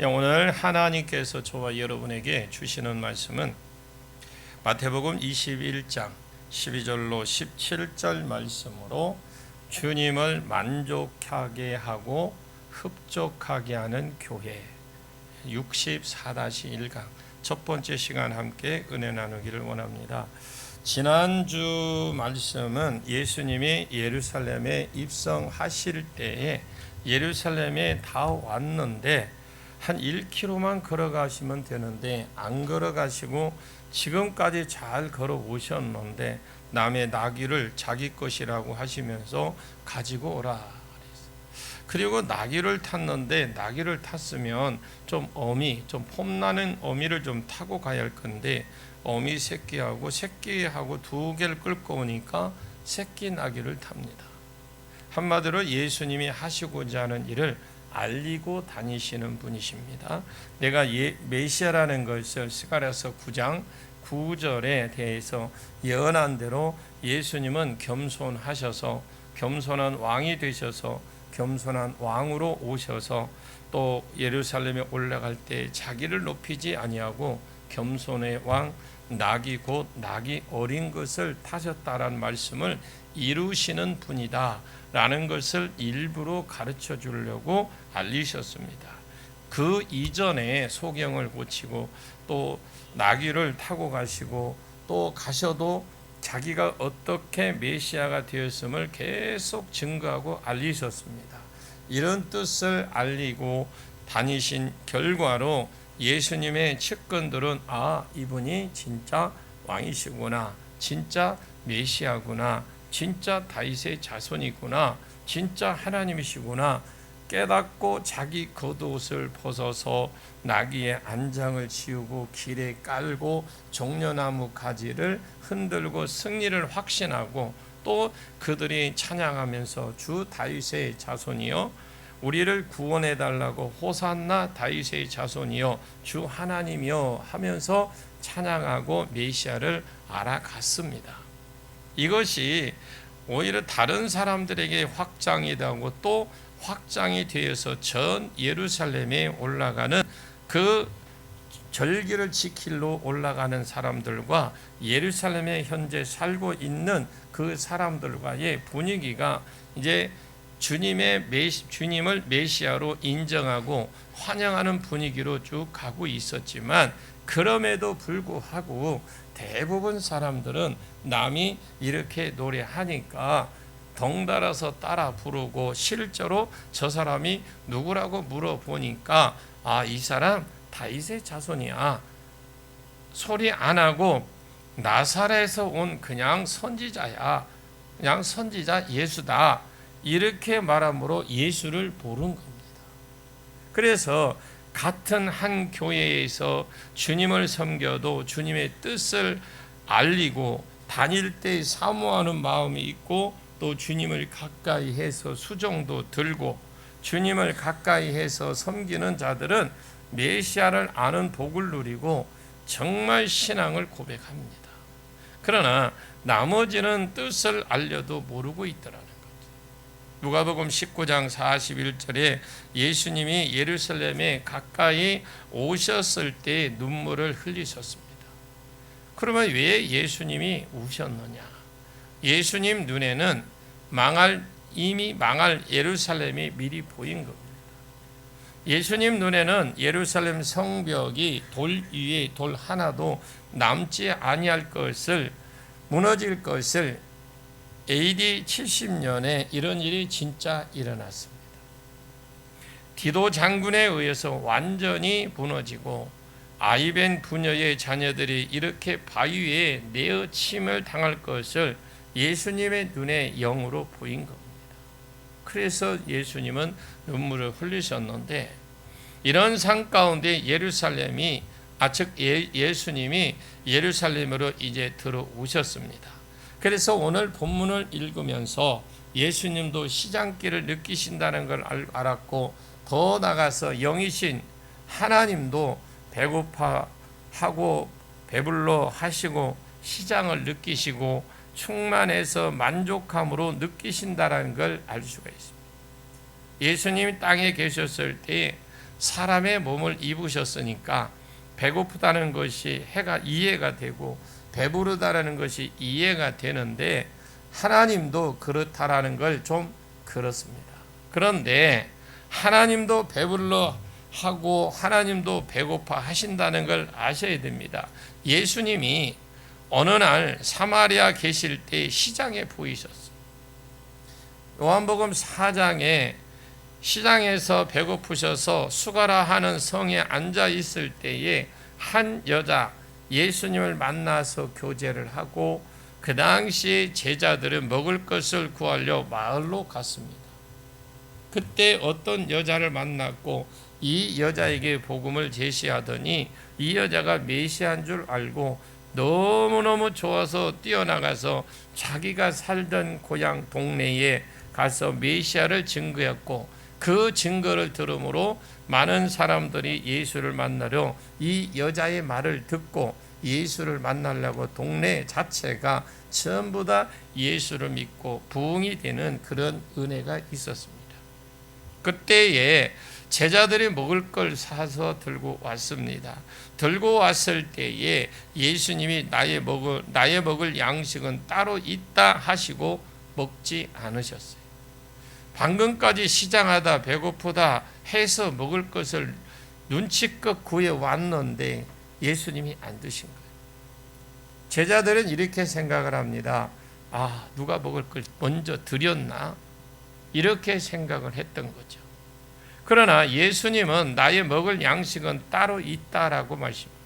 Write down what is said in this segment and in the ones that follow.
오늘 하나님께서 저와 여러분에게 주시는 말씀은 마태복음 21장 12절로 17절 말씀으로 주님을 만족하게 하고 흡족하게 하는 교회 64-1강 첫 번째 시간 함께 은혜 나누기를 원합니다. 지난주 말씀은 예수님이 예루살렘에 입성하실 때에 예루살렘에 다 왔는데 한 1km만 걸어가시면 되는데 안 걸어가시고 지금까지 잘 걸어 오셨는데 남의 나귀를 자기 것이라고 하시면서 가지고 오라. 그리고 나귀를 탔는데 나귀를 탔으면 좀 폼나는 어미를 좀 타고 가야 할 건데 어미 새끼하고 두 개를 끌고 오니까 새끼 나귀를 탑니다. 한마디로 예수님이 하시고자 하는 일을 알리고 다니시는 분이십니다. 내가 메시아라는 것을 스가랴서 9장 9절에 대해서 예언한 대로 예수님은 겸손하셔서 겸손한 왕이 되셔서 겸손한 왕으로 오셔서 또 예루살렘에 올라갈 때 자기를 높이지 아니하고 겸손의 왕 나귀 곧 나귀 어린 것을 타셨다라는 말씀을 이루시는 분이다 라는 것을 일부러 가르쳐 주려고 알리셨습니다. 그 이전에 소경을 고치고 또 나귀를 타고 가시고 또 가셔도 자기가 어떻게 메시아가 되었음을 계속 증거하고 알리셨습니다. 이런 뜻을 알리고 다니신 결과로 예수님의 측근들은 이분이 진짜 왕이시구나, 진짜 메시아구나, 진짜 다윗의 자손이구나, 진짜 하나님이시구나 깨닫고 자기 겉옷을 벗어서 나귀의 안장을 지우고 길에 깔고 종려나무 가지를 흔들고 승리를 확신하고 또 그들이 찬양하면서 주 다윗의 자손이여 우리를 구원해 달라고 호산나 다윗의 자손이여 주 하나님이여 하면서 찬양하고 메시아를 알아갔습니다. 이것이 오히려 다른 사람들에게 확장이 되고 또 확장이 되어서 전 예루살렘에 올라가는 그 절기를 지키러 올라가는 사람들과 예루살렘에 현재 살고 있는 그 사람들과의 분위기가 이제 주님을 메시아로 인정하고 환영하는 분위기로 쭉 가고 있었지만 그럼에도 불구하고 대부분 사람들은 남이 이렇게 노래하니까 덩달아서 따라 부르고 실제로 저 사람이 누구라고 물어보니까 이 사람 다윗의 자손이야. 소리 안 하고 나사렛에서 온 그냥 선지자야. 그냥 선지자 예수다. 이렇게 말함으로 예수를 모른 겁니다. 그래서 같은 한 교회에서 주님을 섬겨도 주님의 뜻을 알리고 다닐 때 사모하는 마음이 있고 또 주님을 가까이 해서 수종도 들고 주님을 가까이 해서 섬기는 자들은 메시아를 아는 복을 누리고 정말 신앙을 고백합니다. 그러나 나머지는 뜻을 알려도 모르고 있더라는 거죠. 누가복음 19장 41절에 예수님이 예루살렘에 가까이 오셨을 때 눈물을 흘리셨습니다. 그러면 왜 예수님이 우셨느냐? 예수님 눈에는 이미 망할 예루살렘이 미리 보인 겁니다. 예수님 눈에는 예루살렘 성벽이 돌 위에 돌 하나도 남지 아니할 것을 무너질 것을 AD 70년에 이런 일이 진짜 일어났습니다. 디도 장군에 의해서 완전히 무너지고 아이벤 부녀의 자녀들이 이렇게 바위에 내어침을 당할 것을 예수님의 눈에 영으로 보인 겁니다. 그래서 예수님은 눈물을 흘리셨는데 이런 상 가운데 예수님이 예루살렘으로 이제 들어오셨습니다. 그래서 오늘 본문을 읽으면서 예수님도 시장길을 느끼신다는 걸 알았고 더 나가서 영이신 하나님도 배고파하고 배불러 하시고 시장을 느끼시고 충만해서 만족함으로 느끼신다는 걸 알 수가 있습니다. 예수님이 땅에 계셨을 때 사람의 몸을 입으셨으니까 배고프다는 것이 이해가 되고 배부르다라는 것이 이해가 되는데, 하나님도 그렇다라는 걸 좀 그렇습니다. 그런데 하나님도 배불러 하고 하나님도 배고파 하신다는 걸 아셔야 됩니다. 예수님이 어느 날 사마리아 계실 때 시장에 보이셨어요. 요한복음 4장에 시장에서 배고프셔서 수가라 하는 성에 앉아 있을 때에 한 여자 예수님을 만나서 교제를 하고, 그 당시 제자들은 먹을 것을 구하려 마을로 갔습니다. 그때 어떤 여자를 만났고 이 여자에게 복음을 제시하더니 이 여자가 메시아인 줄 알고 너무너무 좋아서 뛰어나가서 자기가 살던 고향 동네에 가서 메시아를 증거했고, 그 증거를 들음으로 많은 사람들이 예수를 만나려 이 여자의 말을 듣고 예수를 만나려고 동네 자체가 전부 다 예수를 믿고 부흥이 되는 그런 은혜가 있었습니다. 그때에 제자들이 먹을 걸 사서 들고 왔습니다. 들고 왔을 때에 예수님이 나의 먹을 양식은 따로 있다 하시고 먹지 않으셨어요. 방금까지 시장하다 배고프다 해서 먹을 것을 눈치껏 구해왔는데 예수님이 안 드신 거예요. 제자들은 이렇게 생각을 합니다. 누가 먹을 걸 먼저 드렸나? 이렇게 생각을 했던 거죠. 그러나 예수님은 나의 먹을 양식은 따로 있다라고 말씀합니다.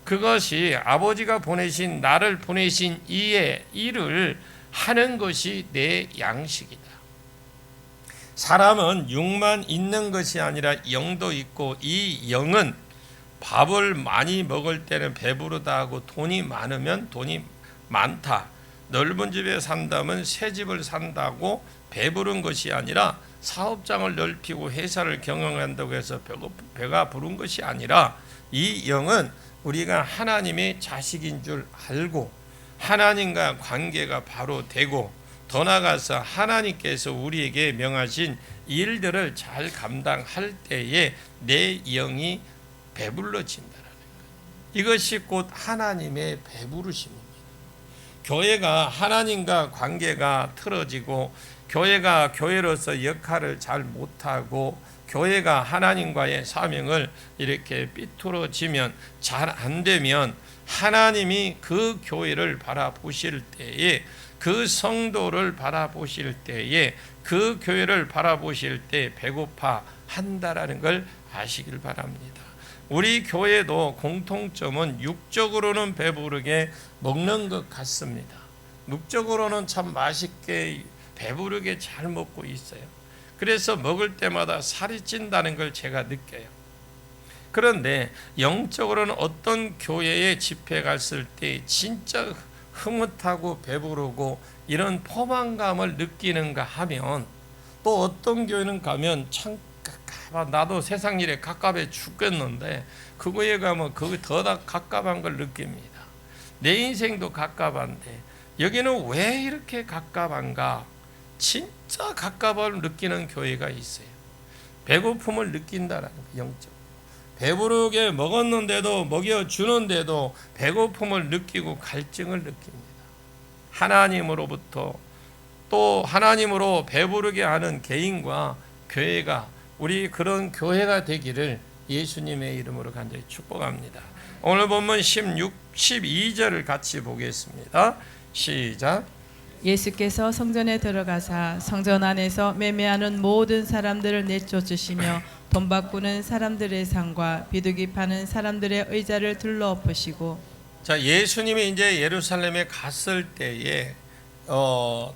그것이 아버지가 보내신 나를 보내신 이의 일을 하는 것이 내 양식이다. 사람은 육만 있는 것이 아니라 영도 있고, 이 영은 밥을 많이 먹을 때는 배부르다 하고 돈이 많으면 돈이 많다, 넓은 집에 산다면 새 집을 산다고 배부른 것이 아니라, 사업장을 넓히고 회사를 경영한다고 해서 배가 부른 것이 아니라, 이 영은 우리가 하나님의 자식인 줄 알고 하나님과 관계가 바로 되고, 더 나아가서 하나님께서 우리에게 명하신 일들을 잘 감당할 때에 내 영이 배불러진다는 거예요. 이것이 곧 하나님의 배부르심입니다. 교회가 하나님과 관계가 틀어지고, 교회가 교회로서 역할을 잘 못하고, 교회가 하나님과의 사명을 이렇게 삐뚤어지면, 잘 안 되면 하나님이 그 교회를 바라보실 때에, 그 성도를 바라보실 때에, 그 교회를 바라보실 때 배고파 한다라는 걸 아시길 바랍니다. 우리 교회도 공통점은 육적으로는 배부르게 먹는 것 같습니다. 육적으로는 참 맛있게 배부르게 잘 먹고 있어요. 그래서 먹을 때마다 살이 찐다는 걸 제가 느껴요. 그런데 영적으로는 어떤 교회에 집회 갔을 때 진짜 흐뭇하고 배부르고 이런 포만감을 느끼는가 하면, 또 어떤 교회는 가면 참 나도 세상 일에 갑갑해 죽겠는데 그거에 가면 그거 더 갑갑한 걸 느낍니다. 내 인생도 갑갑한데 여기는 왜 이렇게 갑갑한가? 진짜 갑갑함을 느끼는 교회가 있어요. 배고픔을 느낀다라는 거예요. 영적. 배부르게 먹었는데도, 먹여주는데도 배고픔을 느끼고 갈증을 느낍니다. 하나님으로부터, 또 하나님으로 배부르게 하는 개인과 교회가, 우리 그런 교회가 되기를 예수님의 이름으로 간절히 축복합니다. 오늘 본문 12절을 같이 보겠습니다. 시작. 예수께서 성전에 들어가사 성전 안에서 매매하는 모든 사람들을 내쫓으시며 돈 바꾸는 사람들의 상과 비둘기 파는 사람들의 의자를 둘러엎으시고. 자, 예수님이 이제 예루살렘에 갔을 때에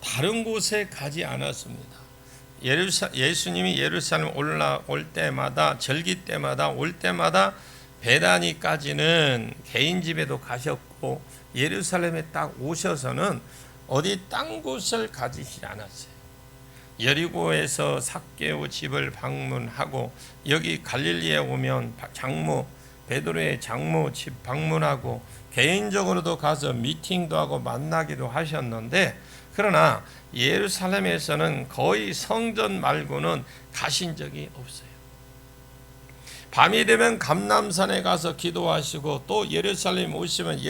다른 곳에 가지 않았습니다. 예수님이 예루살렘 올라올 때마다, 절기 때마다 올 때마다 베다니까지는 개인 집에도 가셨고, 예루살렘에 딱 오셔서는 어디 딴 곳을 가지지 않았어요. 여리고에서 삭개오 집을 방문하고, 여기 갈릴리에 오면 베드로의 장모 집 방문하고, 개인적으로도 가서 미팅도 하고 만나기도 하셨는데, 그러나 예루살렘에서는 거의 성전 말고는 가신 적이 없어요. 밤이 되면 감람산에 가서 기도하시고 또 예루살렘 오시면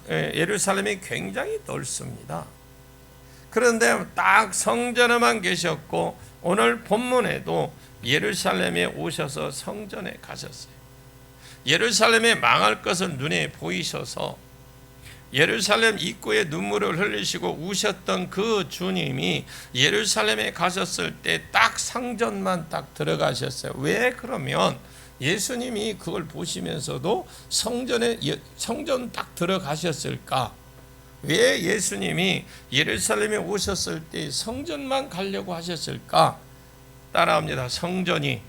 예루살렘이 굉장히 넓습니다. 그런데 딱 성전에만 계셨고 오늘 본문에도 예루살렘에 오셔서 성전에 가셨어요. 예루살렘에 망할 것을 눈에 보이셔서 예루살렘 입구에 눈물을 흘리시고 우셨던 그 주님이 예루살렘에 가셨을 때 딱 성전만 딱 들어가셨어요. 왜 그러면 예수님이 그걸 보시면서도 성전 딱 들어가셨을까? 왜 예수님이 예루살렘에 오셨을 때 성전만 가려고 하셨을까? 따라합니다. 성전이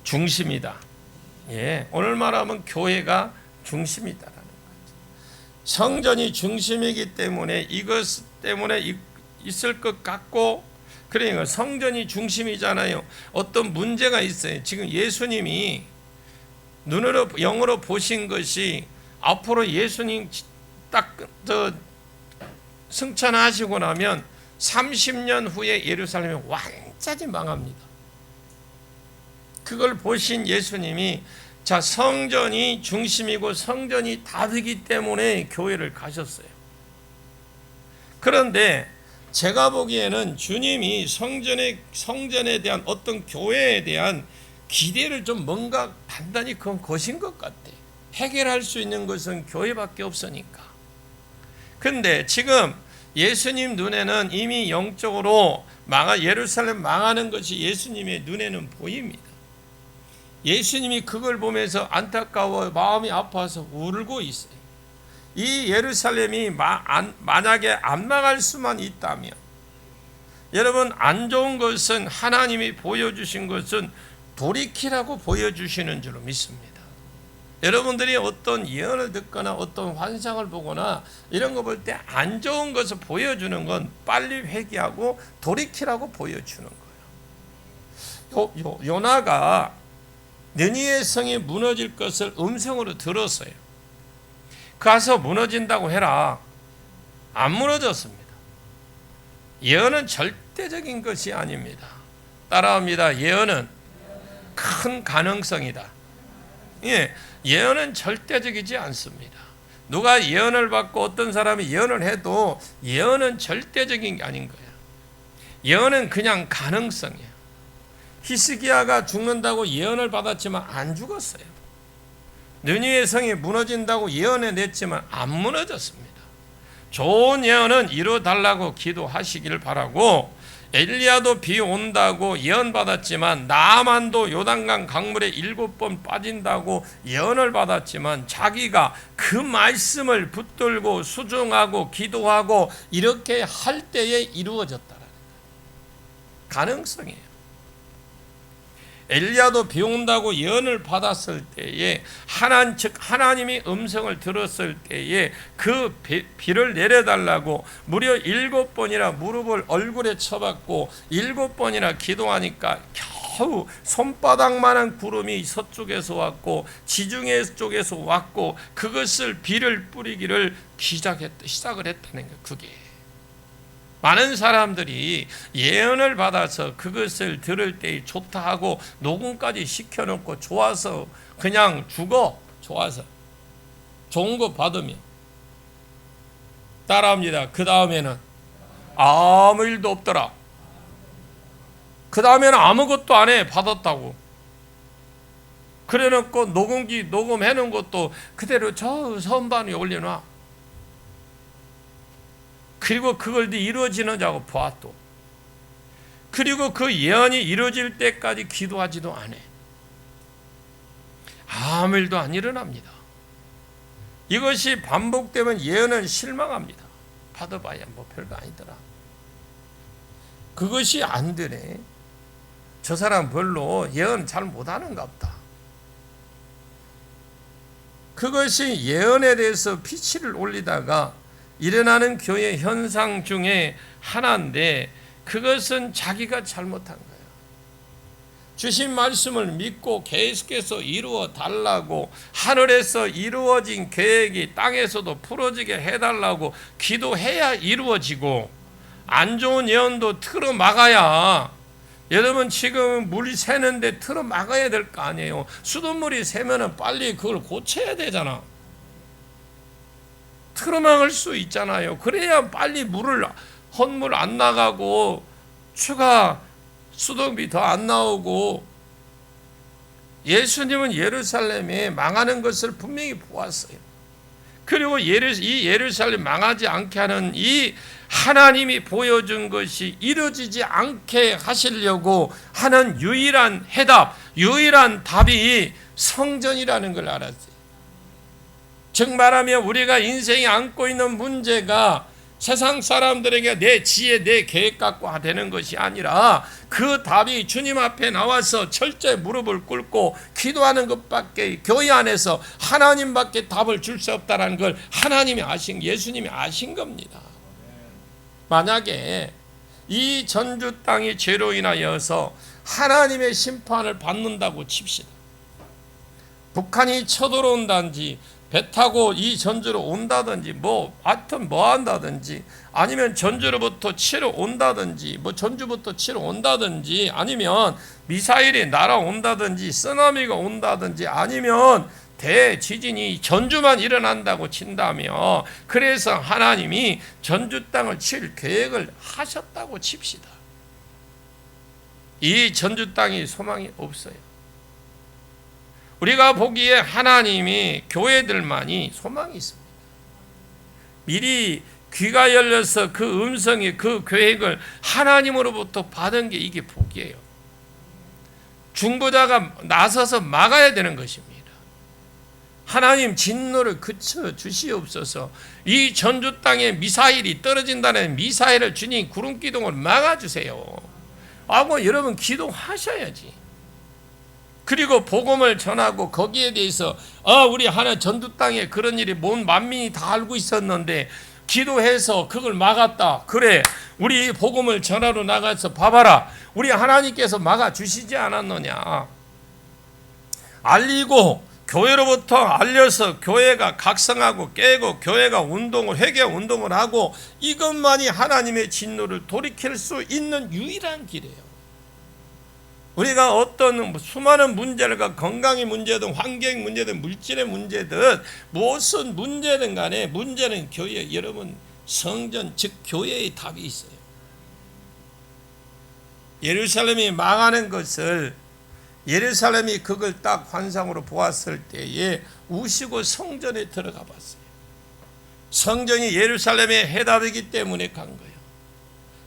중심이다. 예, 오늘 말하면 교회가 중심이다라는 거죠. 성전이 중심이기 때문에 이것 때문에 있을 것 같고, 그러니까 성전이 중심이잖아요. 어떤 문제가 있어요. 지금 예수님이 눈으로 영으로 보신 것이 앞으로 예수님 딱 승천하시고 나면 30년 후에 예루살렘이 완전히 망합니다. 그걸 보신 예수님이 자, 성전이 중심이고 성전이 답이기 때문에 교회를 가셨어요. 그런데 제가 보기에는 주님이 성전에 대한 어떤 교회에 대한 기대를 좀 뭔가 단단히 그건 거신 것 같아. 해결할 수 있는 것은 교회밖에 없으니까. 근데 지금 예수님 눈에는 이미 영적으로 예루살렘 망하는 것이 예수님의 눈에는 보입니다. 예수님이 그걸 보면서 안타까워 마음이 아파서 울고 있어요. 이 예루살렘이 만약에 안 망할 수만 있다면, 여러분, 안 좋은 것은 하나님이 보여주신 것은 돌이키라고 보여주시는 줄로 믿습니다. 여러분들이 어떤 예언을 듣거나 어떤 환상을 보거나 이런 거 볼 때 안 좋은 것을 보여주는 건 빨리 회개하고 돌이키라고 보여주는 거예요. 요나가 느니웨 성이 무너질 것을 음성으로 들었어요. 가서 무너진다고 해라. 안 무너졌습니다. 예언은 절대적인 것이 아닙니다. 따라합니다. 예언은 큰 가능성이다. 예, 예언은 절대적이지 않습니다. 누가 예언을 받고 어떤 사람이 예언을 해도 예언은 절대적인 게 아닌 거예요. 예언은 그냥 가능성이에요. 히스기야가 죽는다고 예언을 받았지만 안 죽었어요. 느니웨 성이 무너진다고 예언해냈지만 안 무너졌습니다. 좋은 예언은 이루어달라고 기도하시길 바라고, 엘리야도 비 온다고 예언받았지만 나만도 요단강 강물에 7번 빠진다고 예언을 받았지만 자기가 그 말씀을 붙들고 수종하고 기도하고 이렇게 할 때에 이루어졌다라는 거예요. 가능성이에요. 엘리야도 비 온다고 예언을 받았을 때에 하나님이 음성을 들었을 때에 그 비를 내려달라고 무려 7번이나 무릎을 얼굴에 쳐박고 7번이나 기도하니까 겨우 손바닥만한 구름이 서쪽에서 왔고 지중해 쪽에서 왔고 그것을 비를 뿌리기를 시작을 했다는 거예요. 그게 많은 사람들이 예언을 받아서 그것을 들을 때 좋다 하고 녹음까지 시켜놓고 좋아서 그냥 죽어. 좋아서 좋은 거 받으면 따라합니다. 그 다음에는 아무 일도 없더라. 그 다음에는 아무것도 안 해. 받았다고 그래놓고 녹음기 녹음해놓은 것도 그대로 저 선반 위에 올려놔. 그리고 그걸 이루어지느냐고 봐 또. 그리고 그 예언이 이루어질 때까지 기도하지도 않아. 아무 일도 안 일어납니다. 이것이 반복되면 예언은 실망합니다. 받아봐야 뭐 별거 아니더라. 그것이 안 되네. 저 사람 별로 예언 잘 못하는가 보다. 그것이 예언에 대해서 피치를 올리다가 일어나는 교회 현상 중에 하나인데 그것은 자기가 잘못한 거예요. 주신 말씀을 믿고 계속해서 이루어 달라고, 하늘에서 이루어진 계획이 땅에서도 풀어지게 해달라고 기도해야 이루어지고, 안 좋은 예언도 틀어 막아야 여러분 지금 물이 새는데 틀어 막아야 될 거 아니에요. 수돗물이 새면은 빨리 그걸 고쳐야 되잖아. 틀어 막을 수 있잖아요. 그래야 빨리 헛물 안 나가고 추가 수도비 더 안 나오고. 예수님은 예루살렘에 망하는 것을 분명히 보았어요. 그리고 이 예루살렘 망하지 않게 하는 이 하나님이 보여준 것이 이루어지지 않게 하시려고 하는 유일한 해답, 유일한 답이 성전이라는 걸 알았어요. 즉 말하면 우리가 인생에 안고 있는 문제가 세상 사람들에게 내 지혜, 내 계획 갖고 되는 것이 아니라 그 답이 주님 앞에 나와서 철저히 무릎을 꿇고 기도하는 것밖에, 교회 안에서 하나님밖에 답을 줄 수 없다는 걸 예수님이 아신 겁니다. 만약에 이 전주 땅이 죄로 인하여서 하나님의 심판을 받는다고 칩시다. 북한이 쳐들어온다든지 배 타고 이 전주로 온다든지 하여튼 한다든지, 아니면 전주로부터 치러 온다든지, 전주부터 치러 온다든지, 아니면 미사일이 날아온다든지, 쓰나미가 온다든지, 아니면 대지진이 전주만 일어난다고 친다며, 그래서 하나님이 전주 땅을 칠 계획을 하셨다고 칩시다. 이 전주 땅이 소망이 없어요. 우리가 보기에 하나님이 교회들만이 소망이 있습니다. 미리 귀가 열려서 그 음성이, 그 계획을 하나님으로부터 받은 게 이게 복이에요. 중보자가 나서서 막아야 되는 것입니다. 하나님 진노를 그쳐 주시옵소서. 이 전주 땅에 미사일이 떨어진다는 미사일을 주님 구름기둥을 막아주세요 하고 여러분 기도하셔야지. 그리고 복음을 전하고 거기에 대해서 우리 하나 전주 땅에 그런 일이 온 만민이 다 알고 있었는데 기도해서 그걸 막았다. 그래, 우리 복음을 전하러 나가서 봐봐라, 우리 하나님께서 막아주시지 않았느냐. 알리고 교회로부터 알려서 교회가 각성하고 깨고 교회가 회개 운동을 하고, 이것만이 하나님의 진노를 돌이킬 수 있는 유일한 길이에요. 우리가 어떤 수많은 문제가 건강의 문제든 환경 문제든 물질의 문제든 무슨 문제든 간에 문제는 교회, 여러분 성전 즉 교회의 답이 있어요. 예루살렘이 망하는 것을 예루살렘이 그걸 딱 환상으로 보았을 때에 우시고 성전에 들어가 봤어요. 성전이 예루살렘의 해답이기 때문에 간 거예요.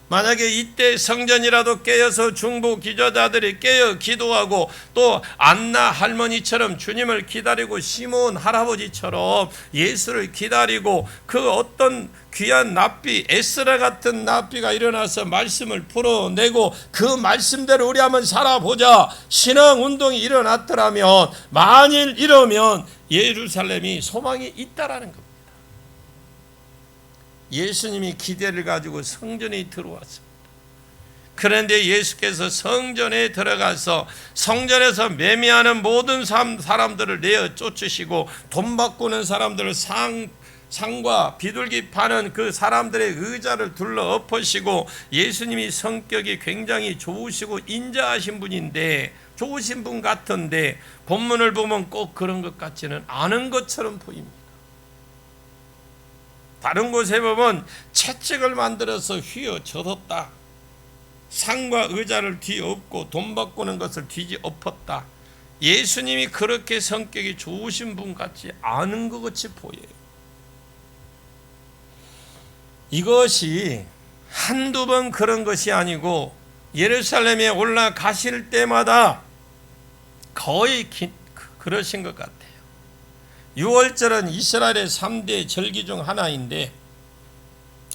만약에 이때 성전이라도 깨어서 중보 기도자들이 깨어 기도하고, 또 안나 할머니처럼 주님을 기다리고 시몬 할아버지처럼 예수를 기다리고, 그 어떤 귀한 납비, 에스라 같은 납비가 일어나서 말씀을 풀어내고 그 말씀대로 우리 한번 살아보자, 신앙 운동이 일어났더라면, 만일 이러면 예루살렘이 소망이 있다라는 겁니다. 예수님이 기대를 가지고 성전에 들어왔습니다. 그런데 예수께서 성전에 들어가서 성전에서 매매하는 모든 사람들을 내어 쫓으시고, 돈 바꾸는 사람들을 상과 비둘기 파는 그 사람들의 의자를 둘러 엎으시고, 예수님이 성격이 굉장히 좋으시고 인자하신 분인데, 좋으신 분 같은데 본문을 보면 꼭 그런 것 같지는 않은 것처럼 보입니다. 다른 곳에 보면 채찍을 만들어서 휘어젖었다, 상과 의자를 뒤엎고 돈 바꾸는 것을 뒤엎었다. 예수님이 그렇게 성격이 좋으신 분 같지 않은 것 같이 보여요. 이것이 한두 번 그런 것이 아니고 예루살렘에 올라가실 때마다 거의 그러신 것 같아요. 6월절은 이스라엘의 3대 절기 중 하나인데,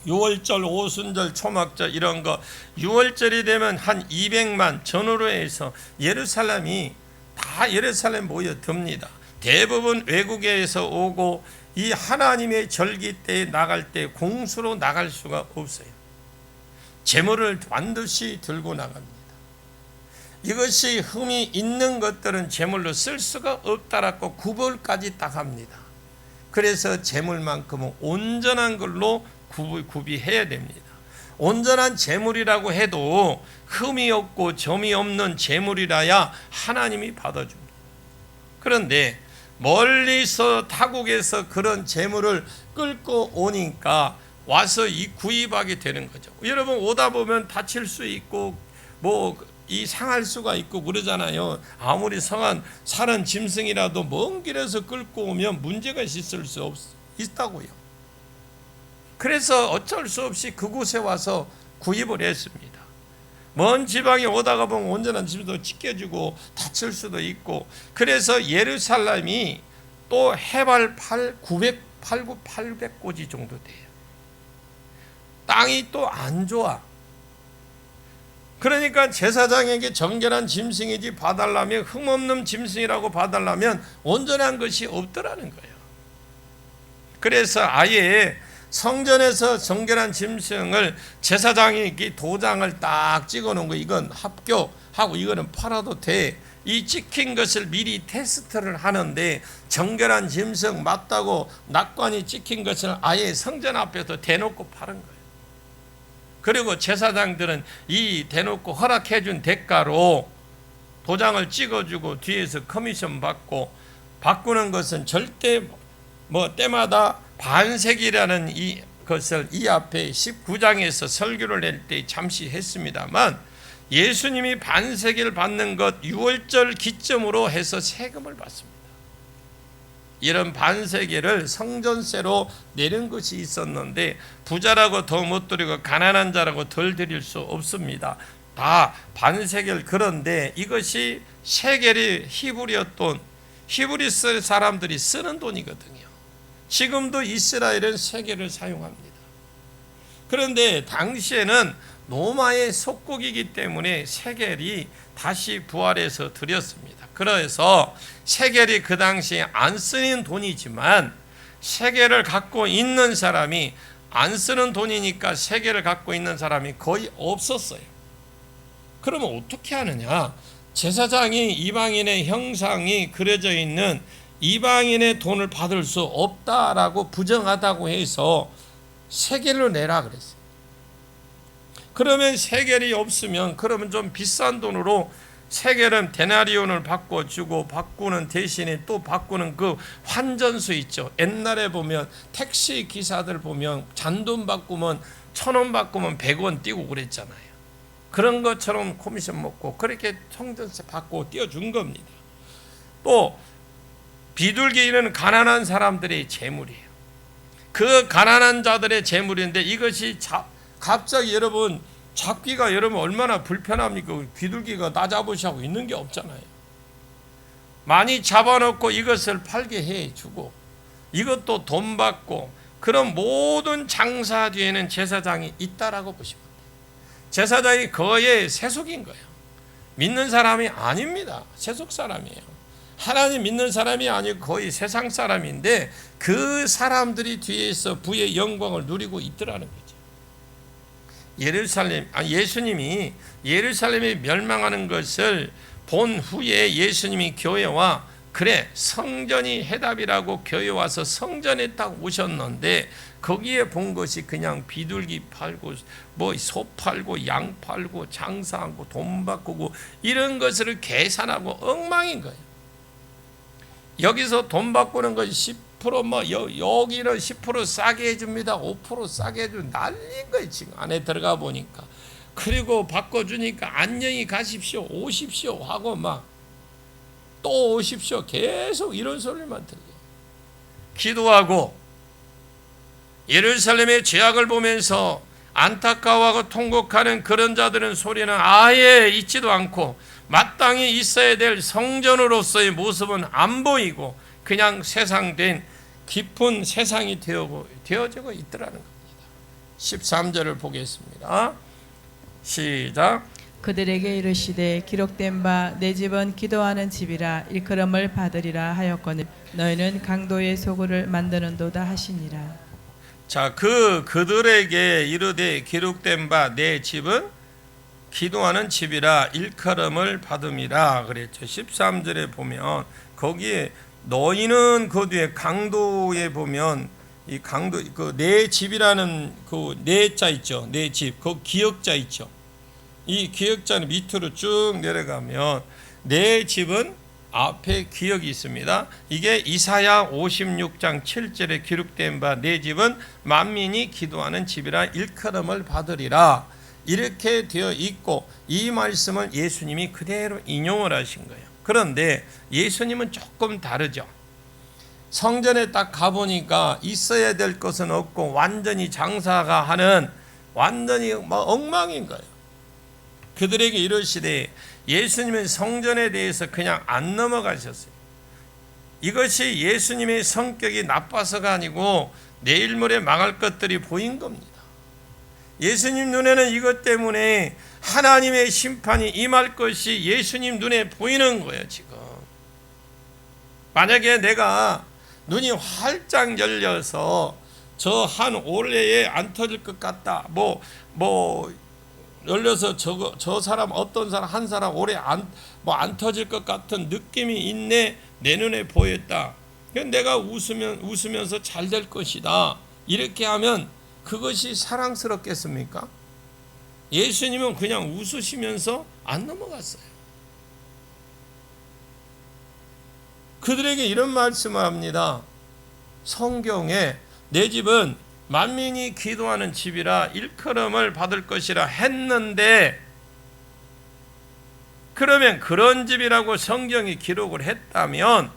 6월절, 오순절, 초막절 이런 거 6월절이 되면 한 200만 전후로 해서 예루살렘이 다 예루살렘 모여듭니다. 대부분 외국에서 오고, 이 하나님의 절기 때에 나갈 때 공수로 나갈 수가 없어요. 제물을 반드시 들고 나갑니다. 이것이 흠이 있는 것들은 제물로 쓸 수가 없다라고 구별까지 딱 합니다. 그래서 제물만큼은 온전한 걸로 구비해야 됩니다. 온전한 제물이라고 해도 흠이 없고 점이 없는 제물이라야 하나님이 받아줍니다. 그런데 멀리서 타국에서 그런 제물을 끌고 오니까 와서 구입하게 되는 거죠. 여러분 오다 보면 다칠 수 있고 이 상할 수가 있고 그러잖아요. 아무리 사는 짐승이라도 먼 길에서 끌고 오면 문제가 있을 수 있다고요. 그래서 어쩔 수 없이 그곳에 와서 구입을 했습니다. 먼 지방에 오다가 보면 온전한 짐도 찢겨지고 다칠 수도 있고, 그래서 예루살렘이 또 해발 800고지 정도 돼요. 땅이 또 안 좋아. 그러니까 제사장에게 정결한 짐승이지 봐달라면, 흠없는 짐승이라고 봐달라면 온전한 것이 없더라는 거예요. 그래서 아예 성전에서 정결한 짐승을 제사장이 도장을 딱 찍어놓은 거, 이건 합격하고 이거는 팔아도 돼. 이 찍힌 것을 미리 테스트를 하는데 정결한 짐승 맞다고 낙관이 찍힌 것을 아예 성전 앞에서 대놓고 파는 거예요. 그리고 제사장들은 이 대놓고 허락해준 대가로 도장을 찍어주고 뒤에서 커미션 받고, 바꾸는 것은 절대 때마다 반세기라는 것을 이 앞에 19장에서 설교를 낼 때 잠시 했습니다만, 예수님이 반세기를 받는 것 6월절 기점으로 해서 세금을 받습니다. 이런 반세기를 성전세로 내는 것이 있었는데 부자라고 더 못 드리고 가난한 자라고 덜 드릴 수 없습니다. 다 반세겔. 그런데 이것이 세겔이 히브리 사람들이 쓰는 돈이거든요. 지금도 이스라엘은 세겔을 사용합니다. 그런데 당시에는 로마의 속국이기 때문에 세겔이 다시 부활해서 드렸습니다. 그래서 세겔이 그 당시에 안 쓰는 돈이지만 세겔을 갖고 있는 사람이, 안 쓰는 돈이니까 세겔을 갖고 있는 사람이 거의 없었어요. 그러면 어떻게 하느냐? 제사장이 이방인의 형상이 그려져 있는 이방인의 돈을 받을 수 없다라고 부정하다고 해서 세겔로 내라 그랬어요. 그러면 세겔이 없으면 그러면 좀 비싼 돈으로 세겔은 데나리온을 바꿔주고, 바꾸는 대신에 또 바꾸는 그 환전수 있죠. 옛날에 보면 택시 기사들 보면 잔돈 바꾸면 1,000원 바꾸면 100원 띄고 그랬잖아요. 그런 것처럼 코미션 먹고 그렇게 성전세 받고 띄워준 겁니다. 또 비둘기는 가난한 사람들의 재물이에요. 그 가난한 자들의 재물인데 이것이 갑자기 여러분 잡기가 여러분 얼마나 불편합니까? 비둘기가 나 잡으시고 있는 게 없잖아요. 많이 잡아놓고 이것을 팔게 해주고 이것도 돈 받고, 그런 모든 장사 뒤에는 제사장이 있다라고 보시면 돼요. 제사장이 거의 세속인 거예요. 믿는 사람이 아닙니다. 세속 사람이에요. 하나님 믿는 사람이 아니고 거의 세상 사람인데 그 사람들이 뒤에서 부의 영광을 누리고 있더라는 거죠. 예수님이 예루살렘이 멸망하는 것을 본 후에 예수님이 교회와, 그래 성전이 해답이라고 교회 와서 성전에 딱 오셨는데 거기에 본 것이 그냥 비둘기 팔고 소 팔고 양 팔고 장사하고 돈 바꾸고 이런 것을 계산하고 엉망인 거예요. 여기서 돈 바꾸는 것이 10% 여기는 10% 싸게 해줍니다. 5% 싸게 해주면 난리인 거예요. 지금 안에 들어가 보니까. 그리고 바꿔주니까 안녕히 가십시오, 오십시오 하고 또 오십시오, 계속 이런 소리만 들려요. 기도하고 예루살렘의 죄악을 보면서 안타까워하고 통곡하는 그런 자들은 소리는 아예 있지도 않고, 마땅히 있어야 될 성전으로서의 모습은 안 보이고 그냥 세상된 깊은 세상이 되어지고 있더라는 겁니다. 13절을 보겠습니다. 시작. 그들에게 이르시되 기록된 바 내 집은 기도하는 집이라 일컬음을 받으리라 하였거늘 너희는 강도의 소굴을 만드는도다 하시니라. 자, 그들에게 이르되 기록된 바 내 집은 기도하는 집이라 일컬음을 받음이라 그랬죠. 13절에 보면 거기에 너희는 그 뒤에 강도에 보면 이 강도 그 내 집이라는 그 내자 있죠. 내 집. 그 기역자 있죠. 이 기역자는 밑으로 쭉 내려가면 내 집은 앞에 기역이 있습니다. 이게 이사야 56장 7절에 기록된 바 내 집은 만민이 기도하는 집이라 일컬음을 받으리라. 이렇게 되어 있고 이 말씀을 예수님이 그대로 인용을 하신 거예요. 그런데 예수님은 조금 다르죠. 성전에 딱 가보니까 있어야 될 것은 없고 완전히 장사가 하는 완전히 엉망인 거예요. 그들에게 이르시되 예수님은 성전에 대해서 그냥 안 넘어가셨어요. 이것이 예수님의 성격이 나빠서가 아니고 내일 모레 망할 것들이 보인 겁니다. 예수님 눈에는 이것 때문에 하나님의 심판이 임할 것이 예수님 눈에 보이는 거예요. 지금 만약에 내가 눈이 활짝 열려서 저 한 올해에 안 터질 것 같다. 열려서 저 사람 어떤 사람 한 사람 올해 안 터질 것 같은 느낌이 있네. 내 눈에 보였다. 내가 웃으면서 잘 될 것이다. 이렇게 하면 그것이 사랑스럽겠습니까? 예수님은 그냥 웃으시면서 안 넘어갔어요. 그들에게 이런 말씀을 합니다. 성경에 내 집은 만민이 기도하는 집이라 일컬음을 받을 것이라 했는데, 그러면 그런 집이라고 성경이 기록을 했다면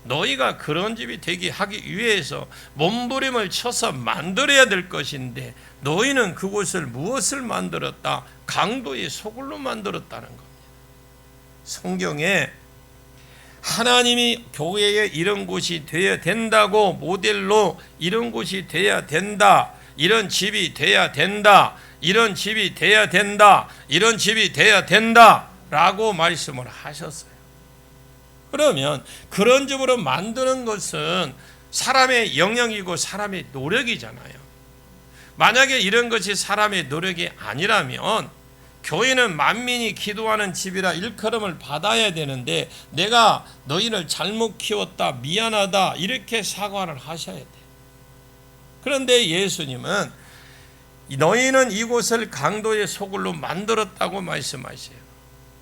너희가 그런 집이 되게 하기 위해서 몸부림을 쳐서 만들어야 될 것인데 너희는 그곳을 무엇을 만들었다? 강도의 소굴로 만들었다는 겁니다. 성경에 하나님이 교회에 이런 곳이 되어야 된다고 모델로 이런 곳이 되어야 된다. 이런 집이 되어야 된다. 이런 집이 되어야 된다. 이런 집이 되어야 된다. 라고 말씀을 하셨어요. 그러면 그런 집으로 만드는 것은 사람의 영역이고 사람의 노력이잖아요. 만약에 이런 것이 사람의 노력이 아니라면 교회는 만민이 기도하는 집이라 일컬음을 받아야 되는데 내가 너희를 잘못 키웠다, 미안하다 이렇게 사과를 하셔야 돼. 그런데 예수님은 너희는 이곳을 강도의 소굴로 만들었다고 말씀하세요.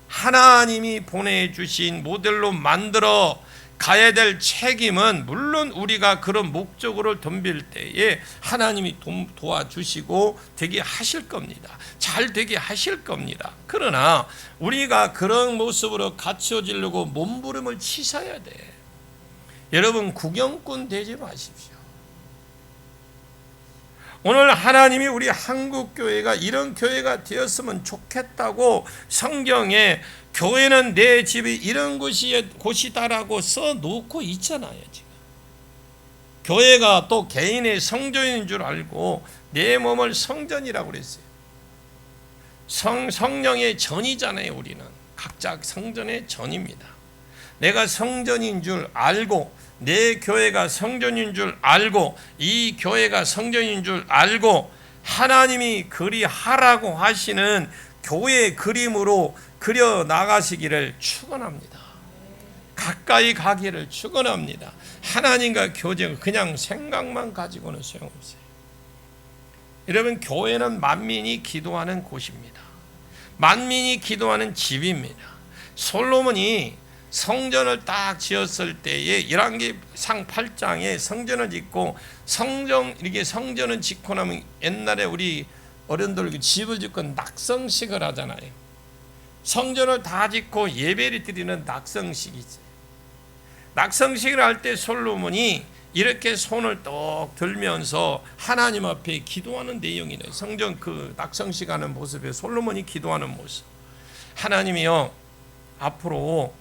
하나님이 보내주신 모델로 만들어 가야 될 책임은 물론 우리가 그런 목적으로 덤빌 때에 하나님이 도와주시고 되게 하실 겁니다. 잘 되게 하실 겁니다. 그러나 우리가 그런 모습으로 갖춰지려고 몸부림을 치셔야 돼. 여러분 구경꾼 되지 마십시오. 오늘 하나님이 우리 한국교회가 이런 교회가 되었으면 좋겠다고 성경에 교회는 내 집이 이런 곳이다라고 써놓고 있잖아요. 지금 교회가 또 개인의 성전인 줄 알고 내 몸을 성전이라고 그랬어요. 성령의 전이잖아요. 우리는 각자 성전의 전입니다. 내가 성전인 줄 알고 내 교회가 성전인 줄 알고 이 교회가 성전인 줄 알고 하나님이 그리하라고 하시는 교회의 그림으로 그려 나가시기를 축원합니다. 가까이 가기를 축원합니다. 하나님과 교제가 그냥 생각만 가지고는 소용없어요. 여러분 교회는 만민이 기도하는 곳입니다. 만민이 기도하는 집입니다. 솔로몬이 성전을 딱 지었을 때에 열왕기상 8장에 성전을 짓고 이렇게 성전을 짓고 나면 옛날에 우리 어른들 집을 짓고 낙성식을 하잖아요. 성전을 다 짓고 예배를 드리는 낙성식이지. 낙성식을 할 때 솔로몬이 이렇게 손을 떡 들면서 하나님 앞에 기도하는 내용이네. 성전 그 낙성식 하는 모습에 솔로몬이 기도하는 모습. 하나님이여 앞으로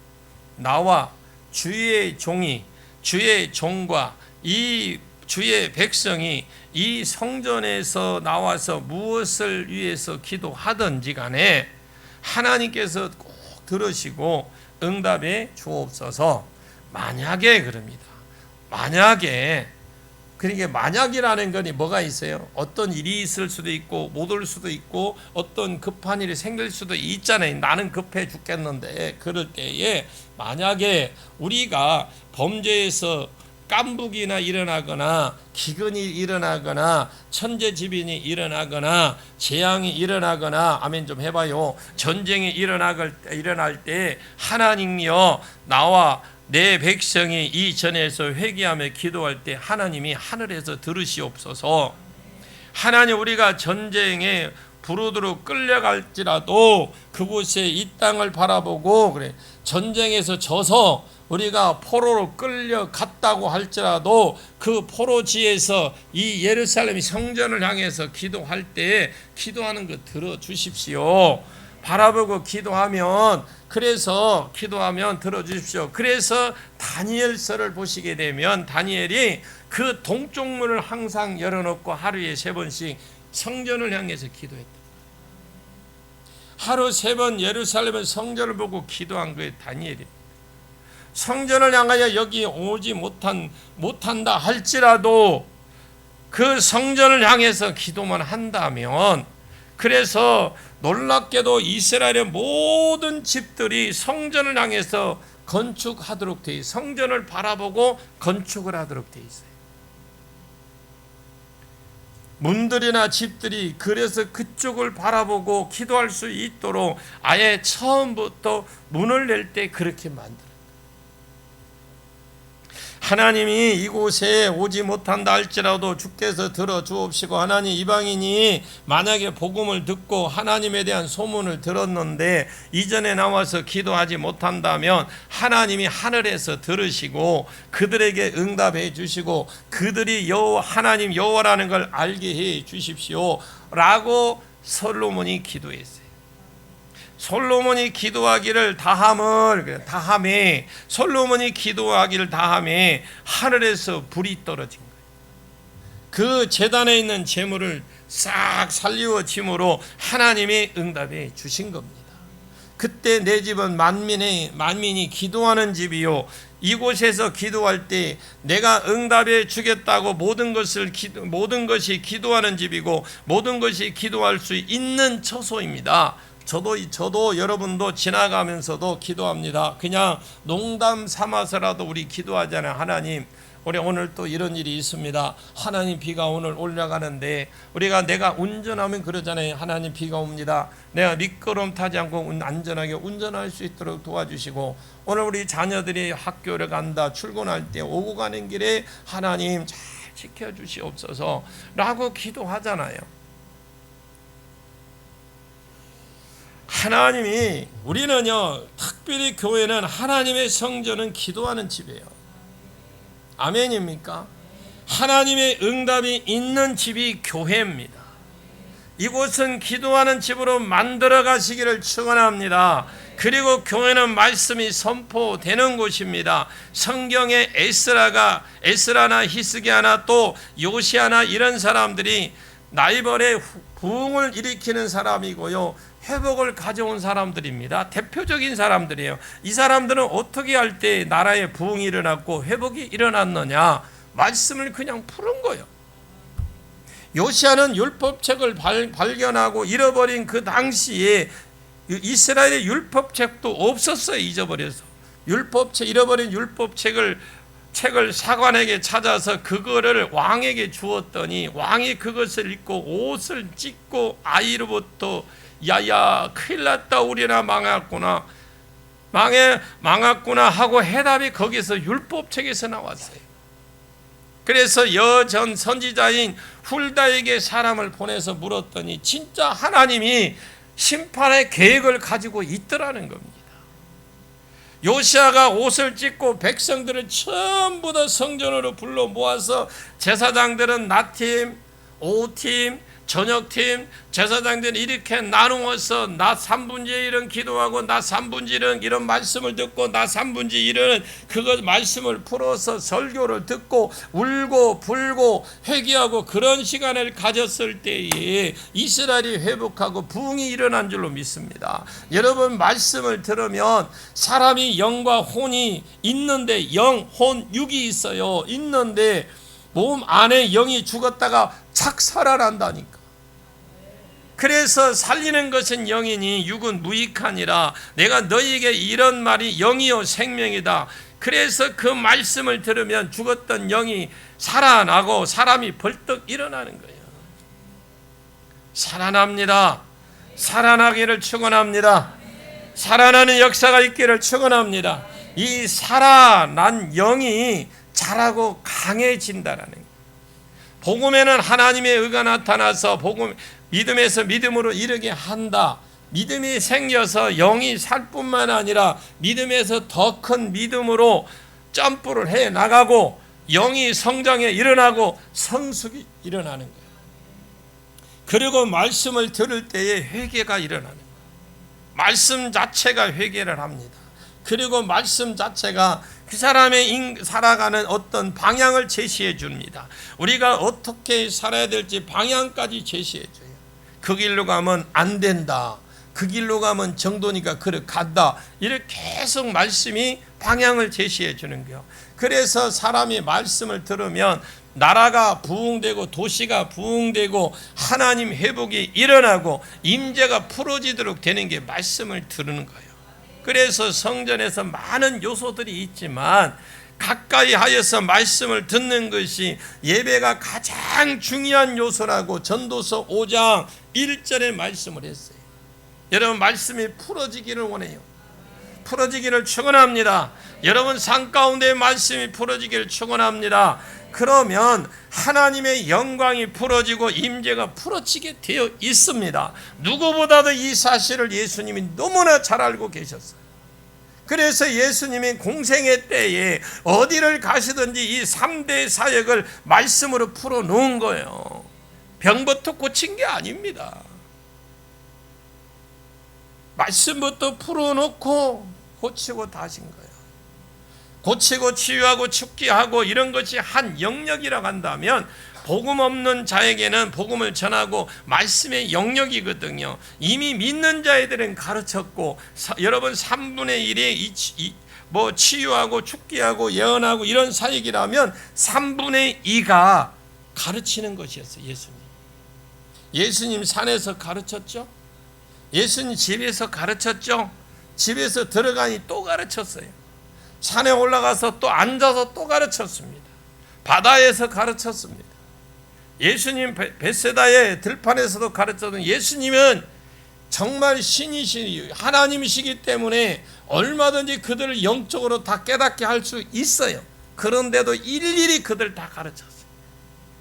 나와 주의 종과 이 주의 백성이 이 성전에서 나와서 무엇을 위해서 기도하든지 간에 하나님께서 꼭 들으시고 응답해 주옵소서. 만약에 그럽니다. 만약에 그러니까 만약이라는 것이 뭐가 있어요? 어떤 일이 있을 수도 있고 못 올 수도 있고 어떤 급한 일이 생길 수도 있잖아요. 나는 급해 죽겠는데 그럴 때에 만약에 우리가 범죄에서 깐부기나 일어나거나 기근이 일어나거나 천재지변이 일어나거나 재앙이 일어나거나 아멘 좀 해봐요. 전쟁이 일어날 때 하나님이여 나와 내 백성이 이 전에서 회개하며 기도할 때 하나님이 하늘에서 들으시옵소서. 하나님 우리가 전쟁에 부르도록 끌려갈지라도 그곳에 이 땅을 바라보고 그래 전쟁에서 져서 우리가 포로로 끌려갔다고 할지라도 그 포로지에서 이 예루살렘 성전을 향해서 기도할 때 기도하는 거 들어주십시오. 바라보고 기도하면 들어주십시오. 그래서 다니엘서를 보시게 되면 다니엘이 그 동쪽문을 항상 열어놓고 하루에 3번씩 성전을 향해서 기도했다. 하루 3번 예루살렘의 성전을 보고 기도한 거예요. 다니엘입니다. 성전을 향하여 여기 오지 못한다 할지라도 그 성전을 향해서 기도만 한다면, 그래서 놀랍게도 이스라엘의 모든 집들이 성전을 향해서 건축하도록 돼 있어요. 성전을 바라보고 건축을 하도록 돼 있어요. 문들이나 집들이 그래서 그쪽을 바라보고 기도할 수 있도록 아예 처음부터 문을 낼 때 그렇게 만들어요. 하나님이 이곳에 오지 못한다 할지라도 주께서 들어주옵시고, 하나님 이방인이 만약에 복음을 듣고 하나님에 대한 소문을 들었는데 이전에 나와서 기도하지 못한다면 하나님이 하늘에서 들으시고 그들에게 응답해 주시고 그들이 하나님 여호와라는 걸 알게 해 주십시오 라고 솔로몬이 기도했어요. 솔로몬이 기도하기를 다함에 솔로몬이 기도하기를 다함에 하늘에서 불이 떨어진 거예요. 그 제단에 있는 재물을 싹 살리워짐으로 하나님이 응답해 주신 겁니다. 그때 내 집은 만민이 기도하는 집이요, 이곳에서 기도할 때 내가 응답해 주겠다고 모든 것이 기도하는 집이고 모든 것이 기도할 수 있는 처소입니다. 저도 여러분도 지나가면서도 기도합니다. 그냥 농담 삼아서라도 우리 기도하잖아요. 하나님, 우리 오늘 또 이런 일이 있습니다. 하나님, 비가 오늘 올라가는데 내가 운전하면 그러잖아요. 하나님, 비가 옵니다. 내가 미끄럼 타지 않고 안전하게 운전할 수 있도록 도와주시고, 오늘 우리 자녀들이 학교를 간다 출근할 때 오고 가는 길에 하나님 잘 지켜주시옵소서 라고 기도하잖아요. 하나님이, 우리는요, 특별히 교회는 하나님의 성전은 기도하는 집이에요. 아멘입니까? 하나님의 응답이 있는 집이 교회입니다. 이곳은 기도하는 집으로 만들어 가시기를 축원합니다. 그리고 교회는 말씀이 선포되는 곳입니다. 성경에 에스라나 히스기야나 또 요시야나 이런 사람들이 나이벌의 부흥을 일으키는 사람이고요, 회복을 가져온 사람들입니다. 대표적인 사람들이에요. 이 사람들은 어떻게 할 때 나라의 부흥이 일어났고 회복이 일어났느냐? 말씀을 그냥 푸는 거예요. 요시야는 율법책을 발견하고 잃어버린 그 당시에 이스라엘의 율법책도 없었어요. 잊어버려서 잃어버린 율법책을 사관에게 찾아서 그거를 왕에게 주었더니 왕이 그것을 읽고 옷을 찢고 아이로부터 야야 큰일 났다, 우리나 망했구나 하고 해답이 거기서 율법책에서 나왔어요. 그래서 여전 선지자인 훌다에게 사람을 보내서 물었더니 진짜 하나님이 심판의 계획을 가지고 있더라는 겁니다. 요시야가 옷을 찢고 백성들을 전부 다 성전으로 불러 모아서 제사장들은 낮팀, 오후팀, 저녁팀, 제사장들은 이렇게 나누어서 낮 3분의 1은 기도하고 낮 3분의 1은 이런 말씀을 듣고 낮 3분의 1은 그것 말씀을 풀어서 설교를 듣고 울고 불고 회개하고 그런 시간을 가졌을 때에 이스라엘이 회복하고 부흥이 일어난 줄로 믿습니다. 여러분, 말씀을 들으면 사람이 영과 혼이 있는데 영, 혼, 육이 있어요. 있는데 몸 안에 영이 죽었다가 착 살아난다니까. 그래서 살리는 것은 영이니 육은 무익하니라. 내가 너희에게 이런 말이 영이요 생명이다. 그래서 그 말씀을 들으면 죽었던 영이 살아나고 사람이 벌떡 일어나는 거예요. 살아납니다. 살아나기를 축원합니다. 살아나는 역사가 있기를 축원합니다. 이 살아난 영이 자라고 강해진다라는 거예요. 복음에는 하나님의 의가 나타나서 복음, 믿음에서 믿음으로 이르게 한다. 믿음이 생겨서 영이 살 뿐만 아니라 믿음에서 더 큰 믿음으로 점프를 해 나가고 영이 성장에 일어나고 성숙이 일어나는 거예요. 그리고 말씀을 들을 때에 회개가 일어나는 거예요. 말씀 자체가 회개를 합니다. 그리고 말씀 자체가 그 사람의 살아가는 어떤 방향을 제시해 줍니다. 우리가 어떻게 살아야 될지 방향까지 제시해 줘요. 그 길로 가면 안 된다. 그 길로 가면 정도니까 그렇게 간다. 이렇게 계속 말씀이 방향을 제시해 주는 거예요. 그래서 사람이 말씀을 들으면 나라가 부흥되고 도시가 부흥되고 하나님 회복이 일어나고 임재가 풀어지도록 되는 게 말씀을 들으는 거예요. 그래서 성전에서 많은 요소들이 있지만 가까이 하여서 말씀을 듣는 것이 예배가 가장 중요한 요소라고 전도서 5장 1절에 말씀을 했어요. 여러분 말씀이 풀어지기를 원해요. 풀어지기를 축원합니다. 여러분 삶 가운데 말씀이 풀어지기를 축원합니다. 그러면 하나님의 영광이 풀어지고 임재가 풀어지게 되어 있습니다. 누구보다도 이 사실을 예수님이 너무나 잘 알고 계셨어요. 그래서 예수님이 공생의 때에 어디를 가시든지 이 3대 사역을 말씀으로 풀어놓은 거예요. 병부터 고친 게 아닙니다. 말씀부터 풀어놓고 고치고 다신 거예요. 고치고 치유하고 축기하고 이런 것이 한 영역이라고 한다면 복음 없는 자에게는 복음을 전하고 말씀의 영역이거든요. 이미 믿는 자애들은 가르쳤고 여러분 3분의 1이 뭐 치유하고 축기하고 예언하고 이런 사역이라면 3분의 2가 가르치는 것이었어요. 예수님 산에서 가르쳤죠. 예수님 집에서 가르쳤죠. 집에서 들어가니 또 가르쳤어요. 산에 올라가서 또 앉아서 또 가르쳤습니다. 바다에서 가르쳤습니다. 예수님 벳세다의 들판에서도 가르쳤던 예수님은 정말 신이시 하나님이시기 때문에 얼마든지 그들을 영적으로 다 깨닫게 할 수 있어요. 그런데도 일일이 그들 다 가르쳤어요.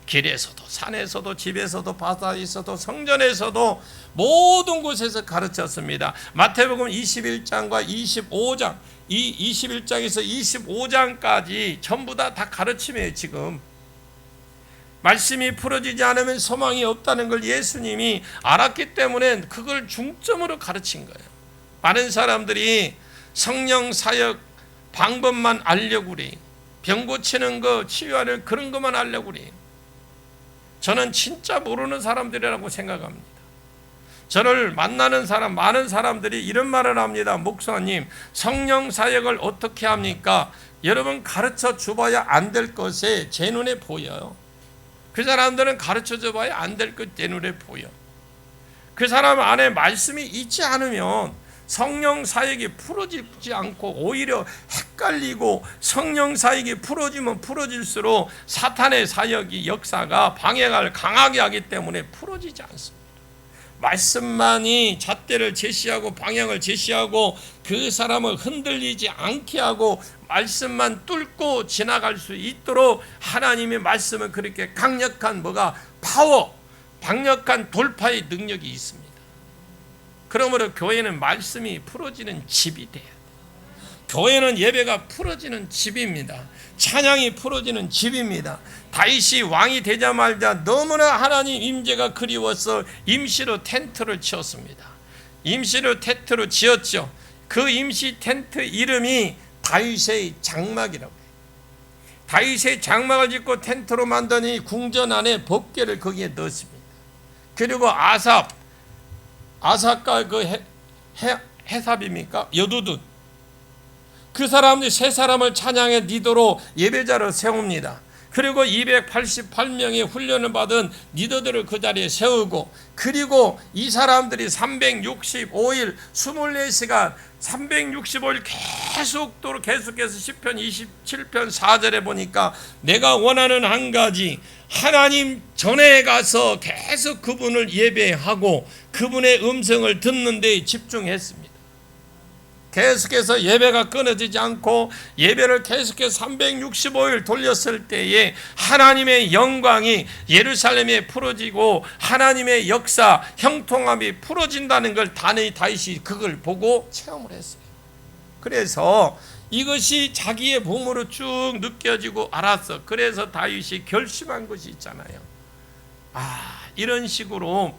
길에서도 산에서도 집에서도 바다에서도 성전에서도 모든 곳에서 가르쳤습니다. 마태복음 21장과 25장 이 21장에서 25장까지 전부 다 가르침이에요. 지금 말씀이 풀어지지 않으면 소망이 없다는 걸 예수님이 알았기 때문에 그걸 중점으로 가르친 거예요. 많은 사람들이 성령 사역 방법만 알려고 그래요. 병 고치는 거 치유하는 그런 것만 알려고 그래요. 저는 진짜 모르는 사람들이라고 생각합니다. 저를 만나는 사람, 많은 사람들이 이런 말을 합니다. 목사님, 성령 사역을 어떻게 합니까? 여러분 가르쳐 줘봐야 안 될 것에 제 눈에 보여요. 그 사람들은 가르쳐 줘봐야 안 될 것 제 눈에 보여. 그 사람 안에 말씀이 있지 않으면 성령 사역이 풀어지지 않고 오히려 헷갈리고 성령 사역이 풀어지면 풀어질수록 사탄의 사역이 역사가 방해를 강하게 하기 때문에 풀어지지 않습니다. 말씀만이 잣대를 제시하고 방향을 제시하고 그 사람을 흔들리지 않게 하고 말씀만 뚫고 지나갈 수 있도록 하나님의 말씀은 그렇게 강력한 파워, 강력한 돌파의 능력이 있습니다. 그러므로 교회는 말씀이 풀어지는 집이 돼야 돼요. 교회는 예배가 풀어지는 집입니다. 찬양이 풀어지는 집입니다. 다윗이 왕이 되자마자 너무나 하나님 임재가 그리워서 임시로 텐트를 치었습니다. 임시로 텐트로 지었죠. 그 임시 텐트 이름이 다윗의 장막이라고 해요. 다윗의 장막을 짓고 텐트로 만드니 궁전 안에 법궤를 거기에 넣었습니다. 그리고 아삽과 그 해삽입니까? 여두둔 그 사람들이 세 사람을 찬양해 리더로 예배자를 세웁니다. 그리고 288명의 훈련을 받은 리더들을 그 자리에 세우고 그리고 이 사람들이 365일 24시간 365일 계속해서 시편 27편 4절에 보니까 내가 원하는 한 가지, 하나님 전에 가서 계속 그분을 예배하고 그분의 음성을 듣는 데 집중했습니다. 계속해서 예배가 끊어지지 않고 예배를 계속해서 365일 돌렸을 때에 하나님의 영광이 예루살렘에 풀어지고 하나님의 역사, 형통함이 풀어진다는 걸 다윗이 그걸 보고 체험을 했어요. 그래서 이것이 자기의 몸으로 쭉 느껴지고 알았어. 그래서 다윗이 결심한 것이 있잖아요. 이런 식으로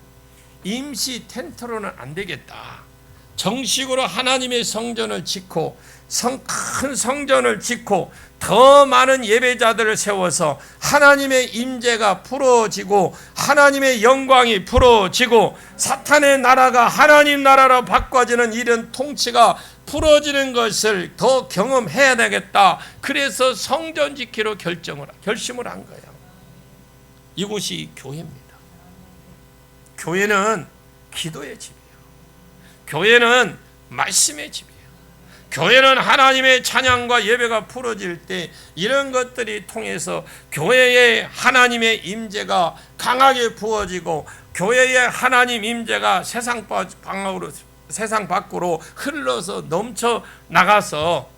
임시 텐트로는 안 되겠다. 정식으로 하나님의 성전을 짓고 큰 성전을 짓고 더 많은 예배자들을 세워서 하나님의 임재가 풀어지고 하나님의 영광이 풀어지고 사탄의 나라가 하나님 나라로 바꿔지는 이런 통치가 풀어지는 것을 더 경험해야 되겠다. 그래서 성전 짓기로 결심을 한 거예요. 이곳이 교회입니다. 교회는 기도의 집이에요. 교회는 말씀의 집이에요. 교회는 하나님의 찬양과 예배가 풀어질 때 이런 것들이 통해서 교회의 하나님의 임재가 강하게 부어지고 교회의 하나님 임재가 세상 밖으로 흘러서 넘쳐 나가서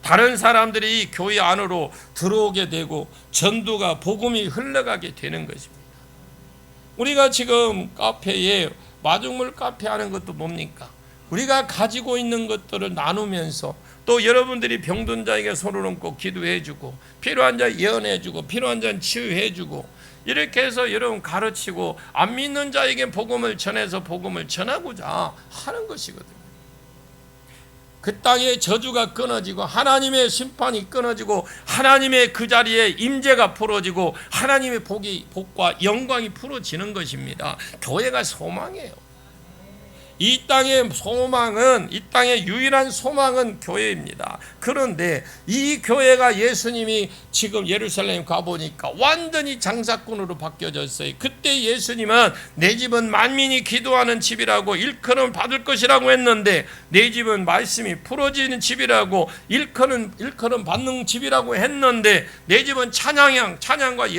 다른 사람들이 교회 안으로 들어오게 되고 전도가 복음이 흘러가게 되는 것입니다. 우리가 지금 카페에 마중물 카페 하는 것도 뭡니까? 우리가 가지고 있는 것들을 나누면서 또 여러분들이 병든 자에게 손을 얹고 기도해주고 필요한 자 예언해주고 필요한 자는 치유해주고 이렇게 해서 여러분 가르치고 안 믿는 자에게 복음을 전해서 복음을 전하고자 하는 것이거든요. 그 땅에 저주가 끊어지고 하나님의 심판이 끊어지고 하나님의 그 자리에 임재가 풀어지고 하나님의 복과 영광이 풀어지는 것입니다. 교회가 소망이에요. 이 땅의 소망은, 이 땅의 유일한 소망은 교회입니다. 그런데 이 교회가 예수님이 지금 예루살렘 가보니까 완전히 장사꾼으로 바뀌어졌어요. 그때 예수님은 내 집은 만민이 기도하는 집이라고 일컬음 받을 것이라고 했는데 내 집은 말씀이 풀어지는 집이라고 일컬음 받는 집이라고 했는데 내 집은 찬양과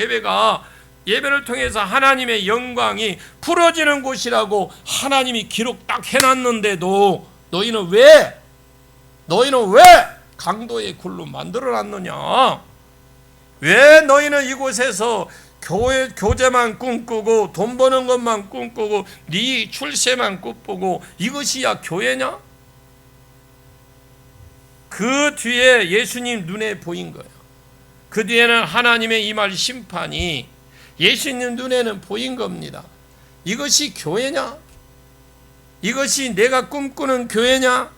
예배를 통해서 하나님의 영광이 풀어지는 곳이라고 하나님이 기록 딱 해놨는데도 너희는 왜 강도의 굴로 만들어놨느냐? 왜 너희는 이곳에서 교제만 꿈꾸고 돈 버는 것만 꿈꾸고 네 출세만 꿈꾸고 이것이야 교회냐? 그 뒤에 예수님 눈에 보인 거예요. 그 뒤에는 하나님의 임할 심판이 예수님 눈에는 보인 겁니다. 이것이 교회냐? 이것이 내가 꿈꾸는 교회냐?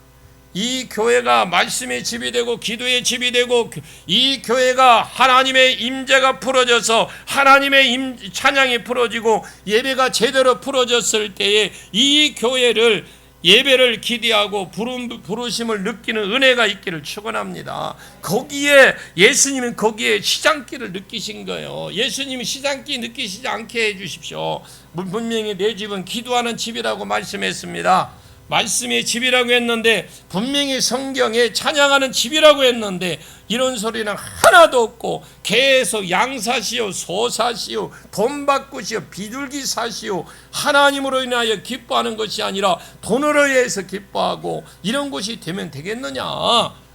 이 교회가 말씀의 집이 되고 기도의 집이 되고 이 교회가 하나님의 임재가 풀어져서 하나님의 찬양이 풀어지고 예배가 제대로 풀어졌을 때에 이 교회를 예배를 기대하고 부르심을 느끼는 은혜가 있기를 축원합니다. 거기에 예수님은 거기에 시장기를 느끼신 거예요. 예수님이 시장기 느끼시지 않게 해주십시오. 분명히 내 집은 기도하는 집이라고 말씀했습니다. 말씀의 집이라고 했는데 분명히 성경에 찬양하는 집이라고 했는데 이런 소리는 하나도 없고 계속 양사시오 소사시오 돈 바꾸시오 비둘기 사시오 하나님으로 인하여 기뻐하는 것이 아니라 돈으로 인해서 기뻐하고 이런 것이 되면 되겠느냐?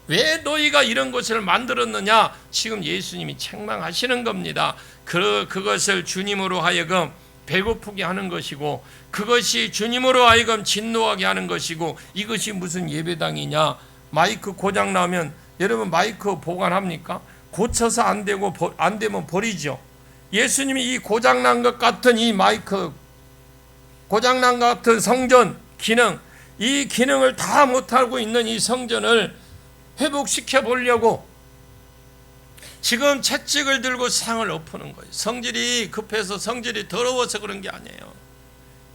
왜 너희가 이런 것을 만들었느냐? 지금 예수님이 책망하시는 겁니다. 그것을 주님으로 하여금 배고프게 하는 것이고 그것이 주님으로 하여금 진노하게 하는 것이고 이것이 무슨 예배당이냐? 마이크 고장 나면 여러분 마이크 보관합니까? 고쳐서 안 되면 버리죠. 예수님이 이 고장난 것 같은 이 마이크 고장난 것 같은 성전 기능 이 기능을 다 못하고 있는 이 성전을 회복시켜 보려고 지금 채찍을 들고 세상을 엎는 거예요. 성질이 급해서 성질이 더러워서 그런 게 아니에요.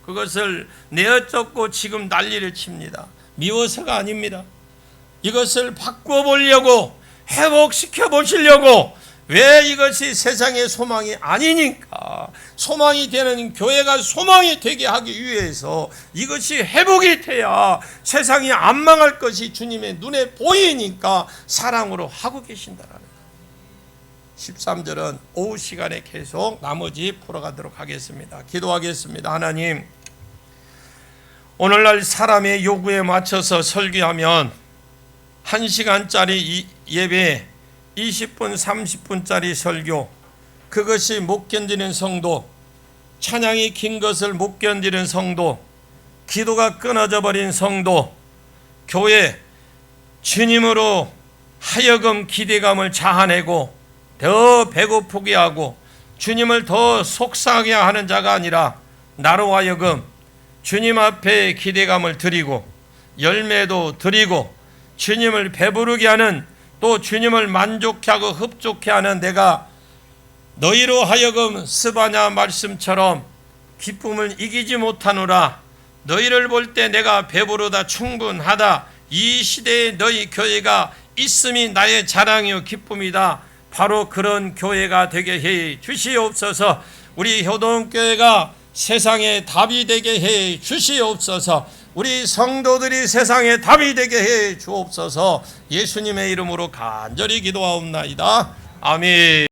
그것을 내어쫓고 지금 난리를 칩니다. 미워서가 아닙니다. 이것을 바꿔보려고 회복시켜 보시려고 왜 이것이 세상의 소망이 아니니까 소망이 되는 교회가 소망이 되게 하기 위해서 이것이 회복이 돼야 세상이 안 망할 것이 주님의 눈에 보이니까 사랑으로 하고 계신다라는 거예요. 13절은 오후 시간에 계속 나머지 풀어가도록 하겠습니다. 기도하겠습니다. 하나님, 오늘날 사람의 요구에 맞춰서 설교하면 1시간짜리 예배, 20분, 30분짜리 설교, 그것이 못 견디는 성도, 찬양이 긴 것을 못 견디는 성도, 기도가 끊어져 버린 성도, 교회 주님으로 하여금 기대감을 자아내고 더 배고프게 하고 주님을 더 속상하게 하는 자가 아니라 나로 하여금 주님 앞에 기대감을 드리고 열매도 드리고 주님을 배부르게 하는, 또 주님을 만족해 하고 흡족해 하는 내가 너희로 하여금 스바냐 말씀처럼 기쁨을 이기지 못하노라. 너희를 볼 때 내가 배부르다 충분하다. 이 시대에 너희 교회가 있음이 나의 자랑이요 기쁨이다. 바로 그런 교회가 되게 해 주시옵소서. 우리 효동교회가 세상에 답이 되게 해 주시옵소서. 우리 성도들이 세상에 답이 되게 해 주옵소서. 예수님의 이름으로 간절히 기도하옵나이다. 아멘.